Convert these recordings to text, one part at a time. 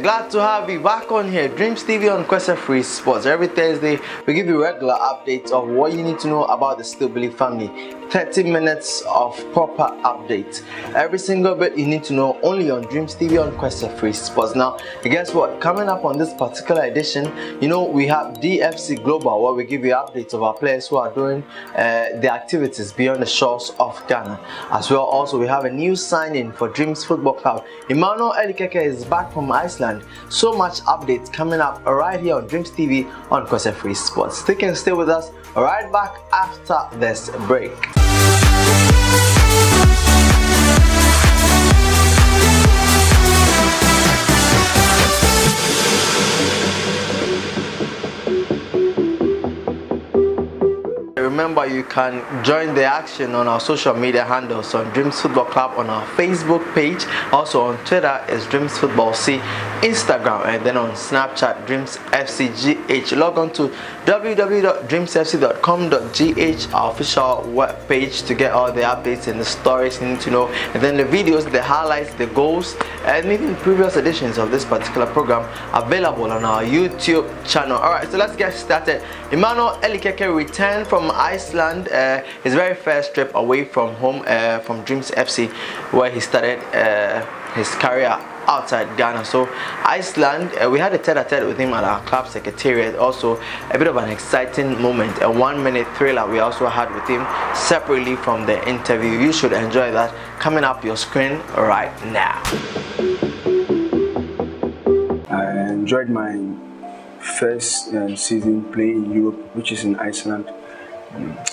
glad to have you back on here. Dreams TV on Quest Free Sports. Every Thursday, we give you regular updates of what you need to know about the Stillbilly family. 30 minutes of proper updates. Every single bit you need to know only on Dreams TV on Quest Free Sports. Now, guess what? Coming up on this particular edition, we have DFC Global, where we give you updates of our players who are doing their activities beyond the shores of Ghana. As well, also, we have a new signing for Dreams Football Club. Emmanuel Elikeke is back from Iceland. So much updates coming up right here on Dreams TV on Quest Free Sports. Stick and stay with us right back after this break. Remember, you can join the action on our social media handles on Dreams Football Club on our Facebook page. Also on Twitter is Dreams Football C, Instagram, and then on Snapchat Dreams FCGH. Log on to www.dreamsfc.com.gh, our official web page, to get all the updates and the stories you need to know, and then the videos, the highlights, the goals, and even previous editions of this particular program available on our YouTube channel. Alright, so let's get started. Emmanuel Elikeke returned from Iceland, his very first trip away from home, from Dreams FC, where he started his career outside Ghana. So Iceland, we had a tete-a-tete with him at our club secretariat. Also a bit of an exciting moment, a 1-minute thriller we also had with him separately from the interview. You should enjoy that, coming up your screen right now. I enjoyed my first season playing in Europe, which is in Iceland,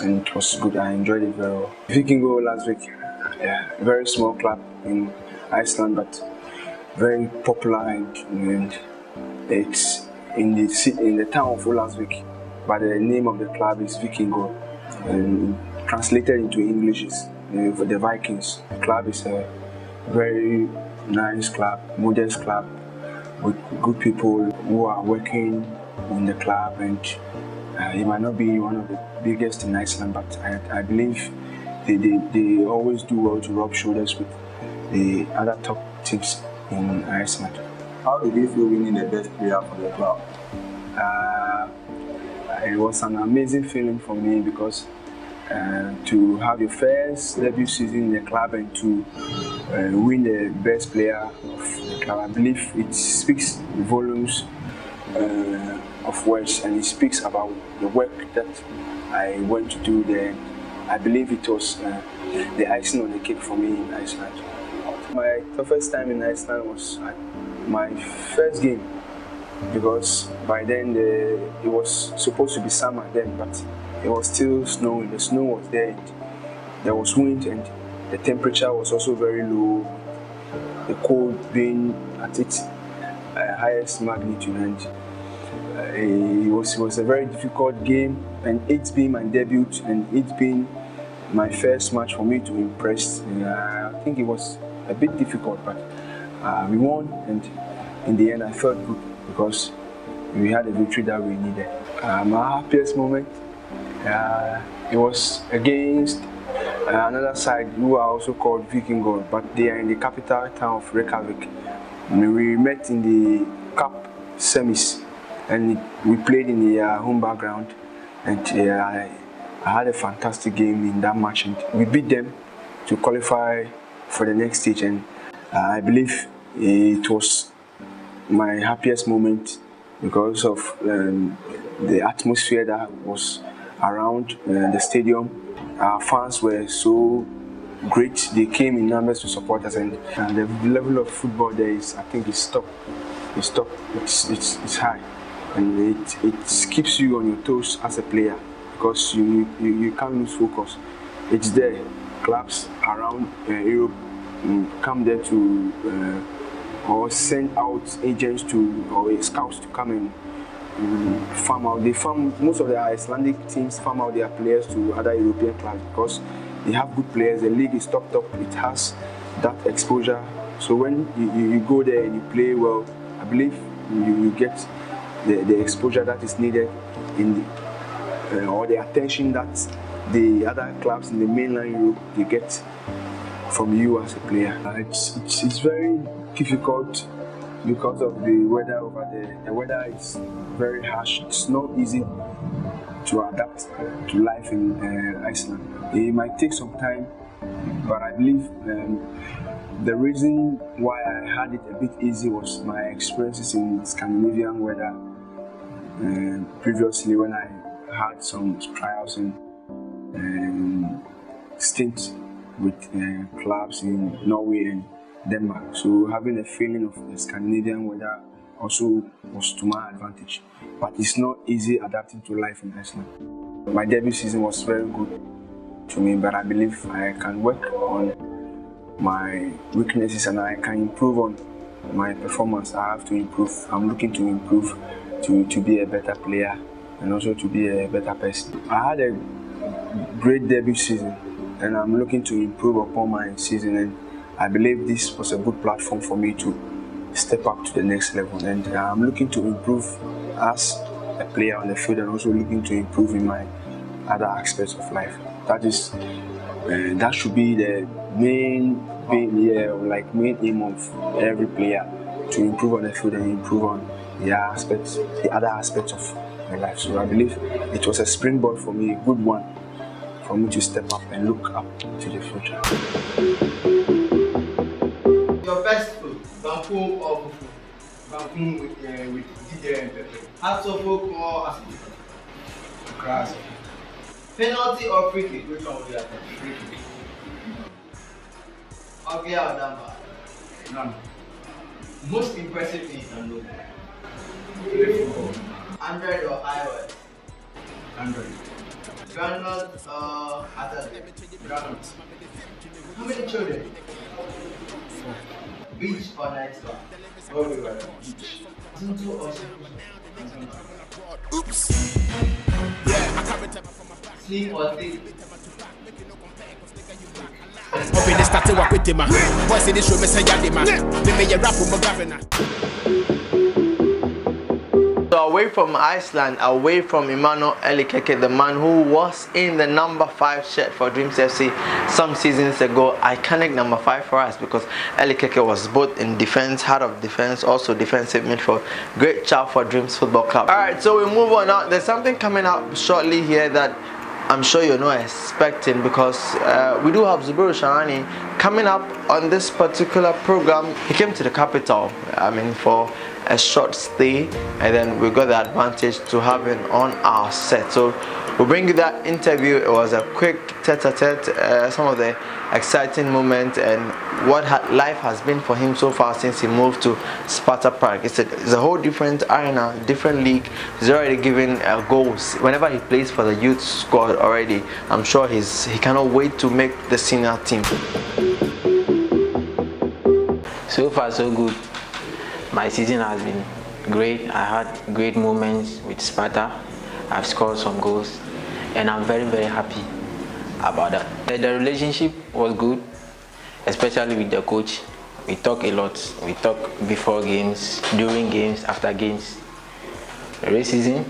and it was good. I enjoyed it very well. Vikingo last week, yeah, very small club in Iceland, but very popular, and it's in the town of Olasvik, but the name of the club is Vikingo, and translated into English is the Vikings. The club is a very nice club, modest club, with good people who are working in the club, and it might not be one of the biggest in Iceland, but I believe they always do well to rub shoulders with the other top teams in Iceland. How did you feel winning the best player for the club? It was an amazing feeling for me, because to have your first debut season in the club and to win the best player of the club, I believe it speaks volumes of words, and it speaks about the work that I went to do there. I believe it was the icing on the cake for me in Iceland. My toughest time in Iceland was my first game, because by then it was supposed to be summer then, but it was still snowing. The snow was there, and there was wind, and the temperature was also very low, the cold being at its highest magnitude, and it was a very difficult game, and it being my debut and it being my first match for me to impress. I think it was a bit difficult, but we won, and in the end I felt good because we had a victory that we needed. My happiest moment, it was against another side who are also called Vikingo, but they are in the capital town of Reykjavik. We met in the cup semis, and we played in the home background, and I had a fantastic game in that match, and we beat them to qualify for the next stage, and I believe it was my happiest moment because of the atmosphere that was around the stadium. Our fans were so great. They came in numbers to support us, and the level of football there is, I think, it's top. It's top. It's high, and it keeps you on your toes as a player, because you can't lose focus. It's there. Clubs around Europe come there to or send out agents or scouts to come and farm out. Most of the Icelandic teams farm out their players to other European clubs because they have good players. The league is top. It has that exposure. So when you go there and you play well, I believe you get the exposure that is needed in or the attention that the other clubs in the mainland Europe they get from you as a player. It's very difficult because of the weather over there. The weather is very harsh. It's not easy to adapt to life in Iceland. It might take some time, but I believe the reason why I had it a bit easy was my experiences in Scandinavian weather previously, when I had some trials in stints with clubs in Norway and Denmark. So having a feeling of the Scandinavian weather also was to my advantage. But it's not easy adapting to life in Iceland. My debut season was very good to me, but I believe I can work on my weaknesses and I can improve on my performance. I have to improve. I'm looking to improve to be a better player and also to be a better person. I had a great debut season and I'm looking to improve upon my season, and I believe this was a good platform for me to step up to the next level, and I'm looking to improve as a player on the field and also looking to improve in my other aspects of life. That should be the main aim of every player, to improve on the field and improve on the other aspects of my life. So I believe it was a springboard for me, a good one for me to step up and look up to the future. Your best food, Bampoom or Fufu? Bampoom with ginger and pepper. Asofo or Asofo? Grass. Penalty or free kick? Which one would you have? Free kick. Okay, or Damba? None. Most impressive thing you can do? Play football. Android or iOS? Android. Granite or Atlantic? Granite. How many children? 4. Beach or night club? What we were beach. Tuntu or Shikushi? Oops. Sleep or sleep? Open the starting work with him. Boys in this room, Mr. Yadima. They may rap with my governor. So away from Iceland, away from Emmanuel Elikeke, the man who was in the number 5 shirt for Dreams FC some seasons ago, iconic number 5 for us, because Elikeke was both in defense, heart of defense, also defensive midfield. Great job for Dreams Football Club. Alright, so we move on now. There's something coming up shortly here that I'm sure you're not expecting, because we do have Zubairu Sharani coming up on this particular program. He came to the capital, for a short stay, and then we got the advantage to have him on our set. So we'll bring you that interview. It was a quick tete-a-tete, some of the exciting moments and what life has been for him so far since he moved to Sparta Prague. It's a whole different arena, different league. He's already given goals whenever he plays for the youth squad already. I'm sure he cannot wait to make the senior team. So far so good. My season has been great. I had great moments with Sparta. I've scored some goals and I'm very, very happy about that. The relationship was good, especially with the coach. We talk a lot. We talk before games, during games, after games. The race season,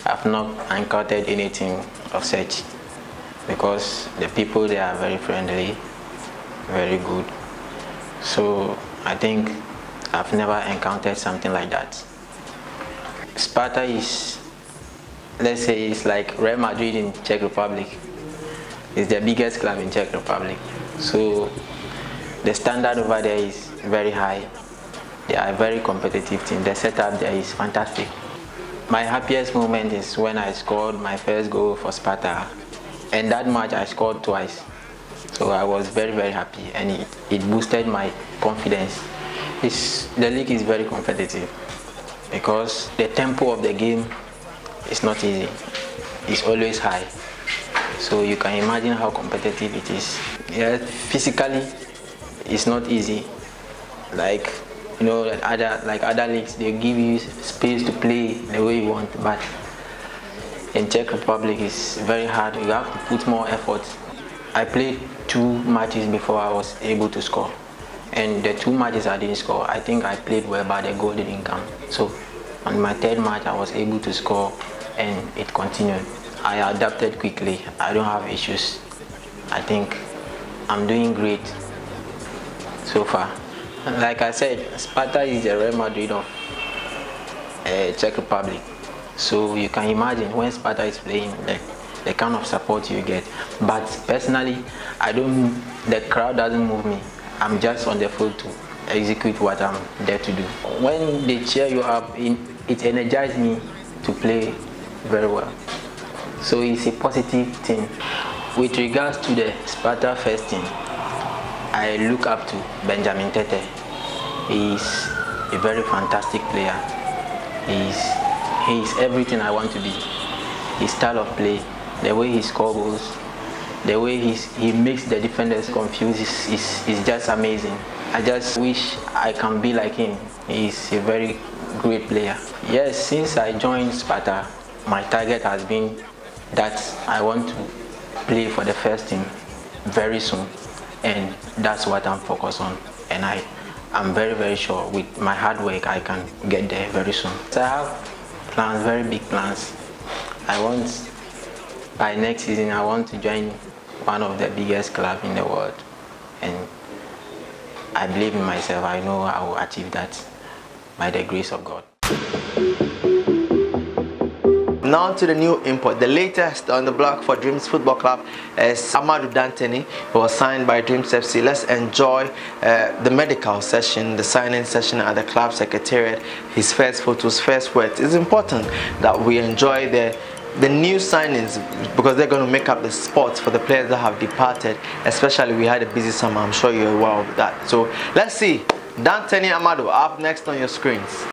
I've not encountered anything of such, because the people there are very friendly, very good. So I think I've never encountered something like that. Sparta is, let's say, it's like Real Madrid in Czech Republic. It's the biggest club in Czech Republic. So the standard over there is very high. They are a very competitive team. The setup there is fantastic. My happiest moment is when I scored my first goal for Sparta. And that match I scored twice. So I was very, very happy, and it boosted my confidence. The league is very competitive because the tempo of the game is not easy. It's always high. So you can imagine how competitive it is. Yeah, physically, it's not easy. Like, other leagues, they give you space to play the way you want. But in Czech Republic, it's very hard. You have to put more effort. I played 2 matches before I was able to score. And the 2 matches I didn't score, I think I played well, but the goal didn't come. So on my 3rd match, I was able to score, and it continued. I adapted quickly. I don't have issues. I think I'm doing great so far. Like I said, Sparta is the Real Madrid of Czech Republic. So you can imagine when Sparta is playing, the kind of support you get. But personally, the crowd doesn't move me. I'm just on the field to execute what I'm there to do. When they cheer you up, it energizes me to play very well. So it's a positive thing. With regards to the Sparta first team, I look up to Benjamin Tete. He's a very fantastic player. He's everything I want to be. His style of play, the way he scores goals, the way he makes the defenders confused is just amazing. I just wish I can be like him. He's a very great player. Yes, since I joined Sparta, my target has been that I want to play for the first team very soon, and that's what I'm focused on. And I'm very, very sure with my hard work I can get there very soon. So I have plans, very big plans. By next season, I want to join one of the biggest clubs in the world. And I believe in myself. I know I will achieve that by the grace of God. Now to the new import. The latest on the block for Dreams Football Club is Amadou Danteni, who was signed by Dreams FC. Let's enjoy the medical session, the signing session at the club secretariat. His first photos, first words. It's important that we enjoy the new signings because they're going to make up the spots for the players that have departed. Especially we had a busy summer. I'm sure you're aware of that. So let's see. Danteni Amadou up next on your screens.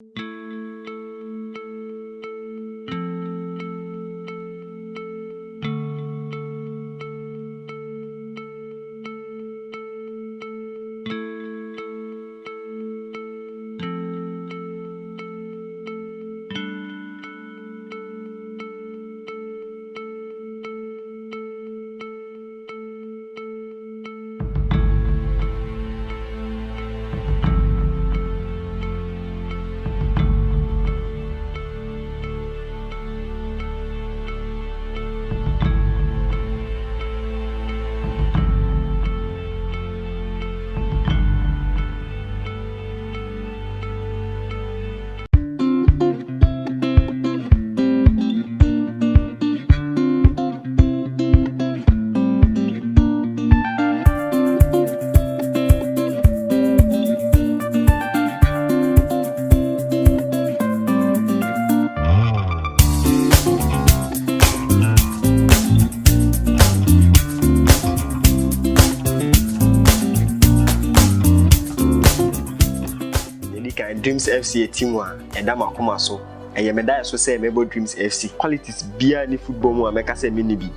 Dreams FC a team one and I'm a coma so and Yamada so say Mebo Dreams FC qualities be any football more make us a mini B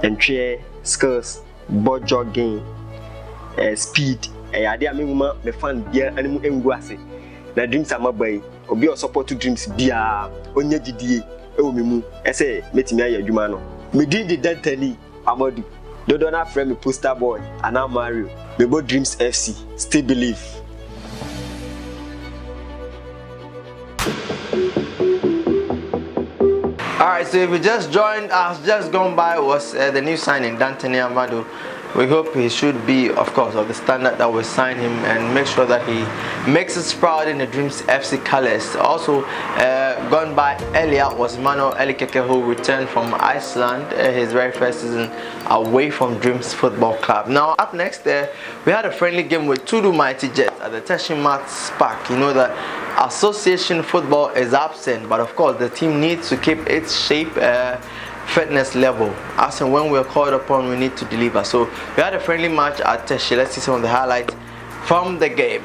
and chair skills ball jogging speed and idea me me fan beer animal nguase na Dreams ama boy obi o support to Dreams bia onye didie e o me mu ese metimi aye adwuma no me din di Danteni Amadou dodo na frame me poster boy and now Mario Mebo Dreams FC still believe. Alright, so if you just joined us, just gone by was the new signing, Danteni Amadou. We hope he should be, of course, of the standard that we sign him and make sure that he makes us proud in the Dreams FC colors. Also, gone by earlier was Manuel Elikeke, who returned from Iceland, his very first season away from Dreams Football Club. Now, up next, we had a friendly game with Tudu Mighty Jets at the Teshimat Spark. You know that association football is absent, but of course, the team needs to keep its shape. Fitness level as and when we're called upon we need to deliver. So we had a friendly match at Teshi. Let's see some of the highlights from the game.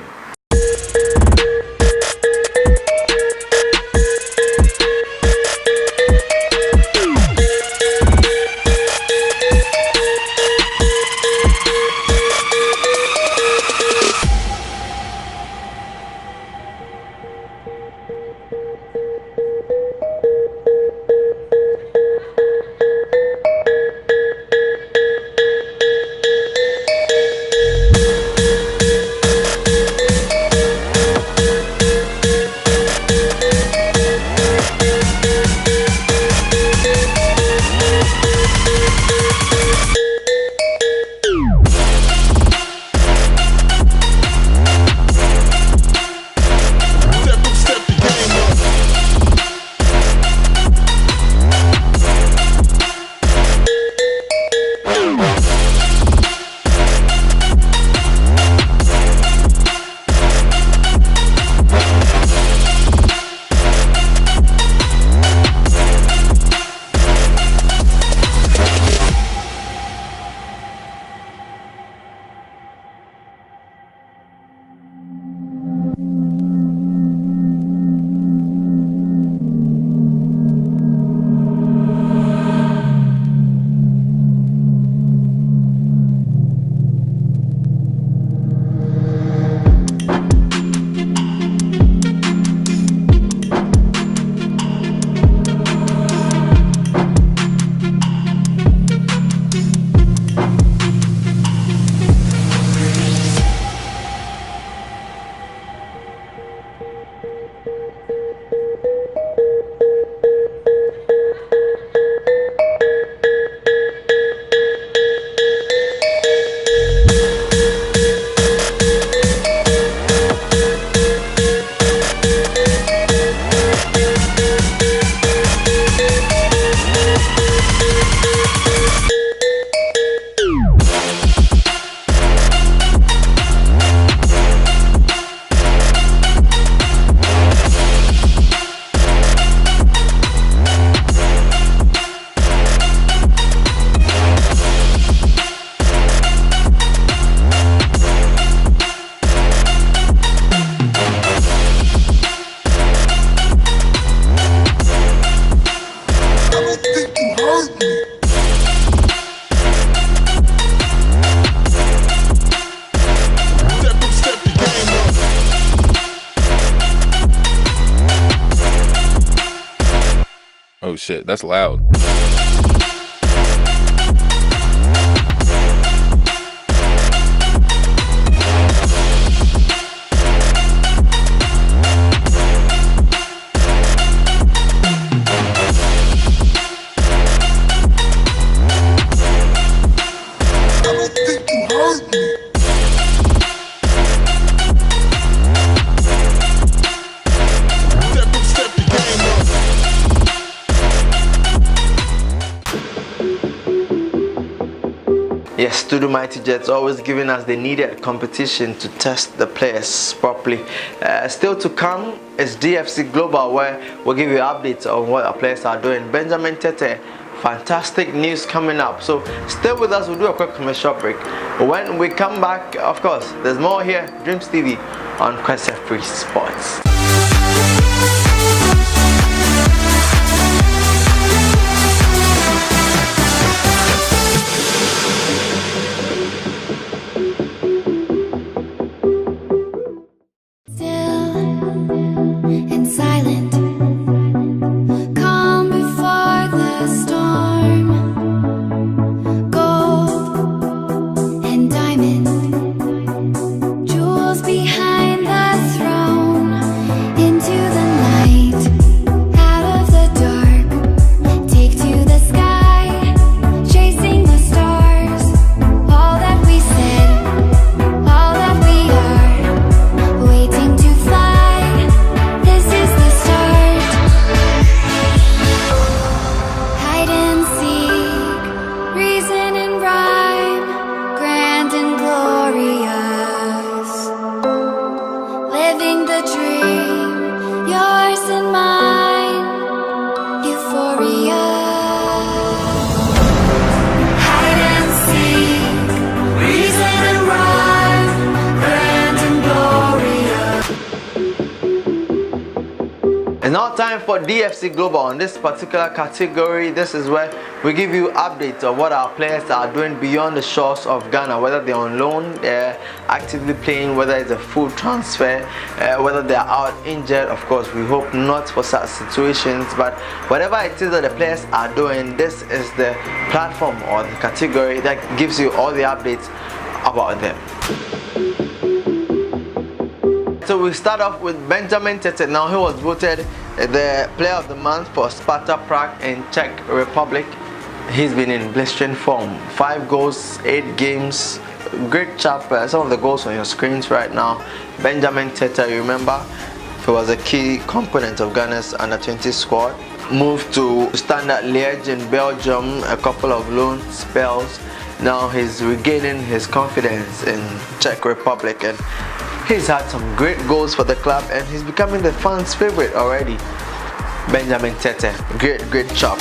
shit. That's loud. Yes, to the Mighty Jets, always giving us the needed competition to test the players properly. Still to come is DFC Global, where we'll give you updates on what our players are doing. Benjamin Tete, fantastic news coming up. So stay with us, we'll do a quick commercial break. When we come back, of course, there's more here, Dreams TV on Kwese Free Sports. It's now time for DFC Global. On this particular category, this is where we give you updates of what our players are doing beyond the shores of Ghana, whether they're on loan, they're actively playing, whether it's a full transfer, whether they're out injured. Of course, we hope not for such situations, but whatever it is that the players are doing, this is the platform or the category that gives you all the updates about them. So we start off with Benjamin Tete. Now he was voted the player of the month for Sparta Prague in Czech Republic. He's been in blistering form. 5 goals, 8 games. Great chap. Some of the goals on your screens right now. Benjamin Tete, you remember, he was a key component of Ghana's under-20 squad. Moved to Standard Liège in Belgium, a couple of loan spells. Now he's regaining his confidence in Czech Republic, and he's had some great goals for the club, and he's becoming the fans' favorite already. Benjamin Tete, great job.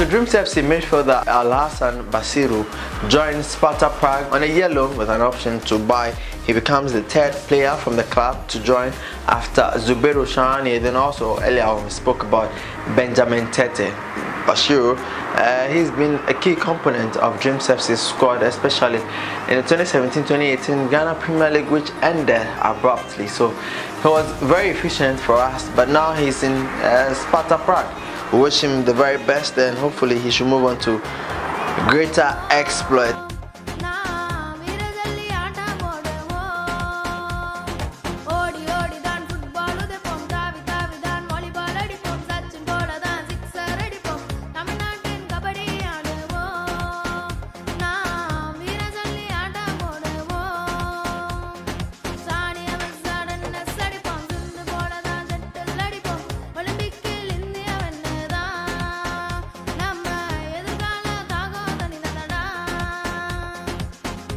Dreams FC midfielder Al-Hassan Basiru joined Sparta Prague on a year loan with an option to buy. He becomes the 3rd player from the club to join after Zubairu Shahani. Then also earlier we spoke about Benjamin Tete. Basiru, he's been a key component of Dreams FC's squad, especially in the 2017-2018 Ghana Premier League, which ended abruptly. So he was very efficient for us, but now he's in Sparta Prague. We wish him the very best, and hopefully he should move on to greater exploit.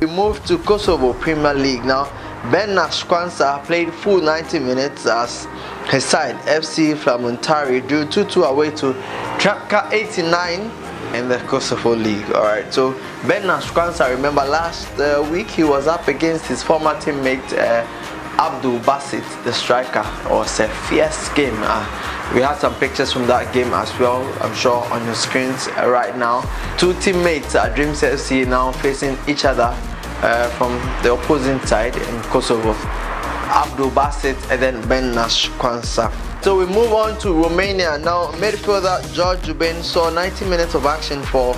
We move to Kosovo Premier League now. Ben Kwanza played full 90 minutes as his side FC Flamuntari drew 2-2 away to Traka 89 in the Kosovo League. Alright, so Ben Kwanza, remember last week he was up against his former teammate Abdul Basit, the striker. It was a fierce game. We had some pictures from that game as well, I'm sure on your screens right now. Two teammates at Dreams FC now facing each other from the opposing side in Kosovo. Abdul Basit and then Ben Kwanza. So we move on to Romania now. Midfielder George Juben saw 90 minutes of action for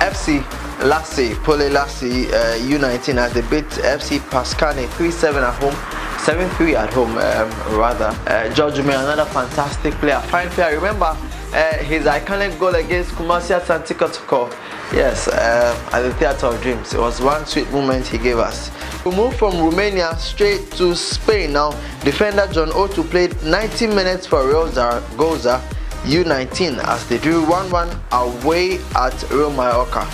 FC Pole Lassi U19 as they beat FC Pascane 3-7 at home, 7-3 at home George Juben, another fantastic player, fine player. Remember his iconic goal against Kumasi Asante Kotoko, yes, at the Theatre of Dreams. It was one sweet moment he gave us. We move from Romania straight to Spain now. Defender John Otu played 90 minutes for Real Zaragoza U19 as they drew 1-1 away at Real Mallorca.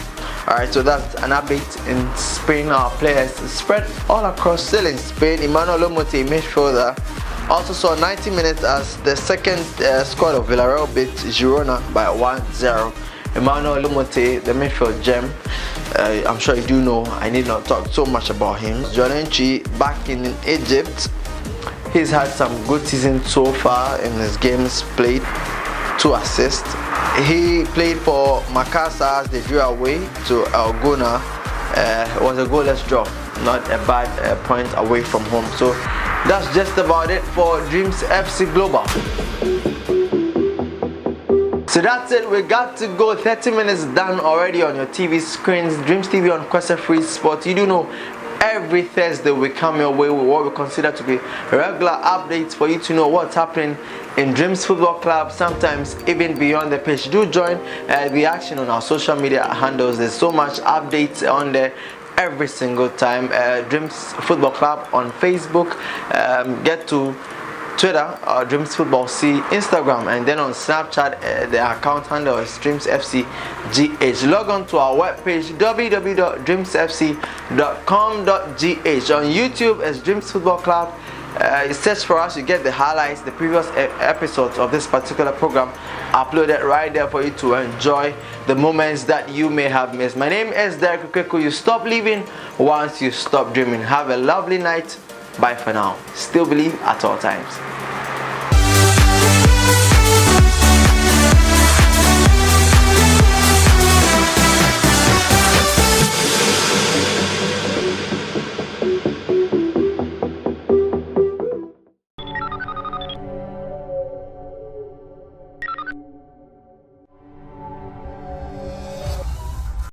Alright, so that's an update in Spain. Our players spread all across still in Spain. Emmanuel Lomote, midfielder, also saw 90 minutes as the second squad of Villarreal beat Girona by 1-0. Emmanuel Lomote, the midfield gem, I'm sure you do know, I need not talk so much about him. Jolenchi back in Egypt. He's had some good season so far in his games played, 2 assists. He played for Makassar as they drew away to Algona. It was a goalless draw, not a bad point away from home. So that's just about it for Dreams FC Global. So that's it, we got to go. 30 minutes done already on your TV screens. Dreams TV on Kwesa Free Sport. You do know every Thursday we come your way with what we consider to be regular updates for you to know what's happening in Dreams Football Club, sometimes even beyond the pitch. Do join the action on our social media handles. There's so much updates on there every single time. Dreams Football Club on Facebook. Get to Twitter, Dreams Football C, Instagram, and then on Snapchat, the account handle is DreamsFCGH. Log on to our webpage www.dreamsfc.com.gh. On YouTube as Dreams Football Club. You search for us, you get the highlights, the previous episodes of this particular program uploaded right there for you to enjoy the moments that you may have missed. My name is Derek Kweku. You stop living once you stop dreaming. Have a lovely night. Bye for now. Still believe at all times.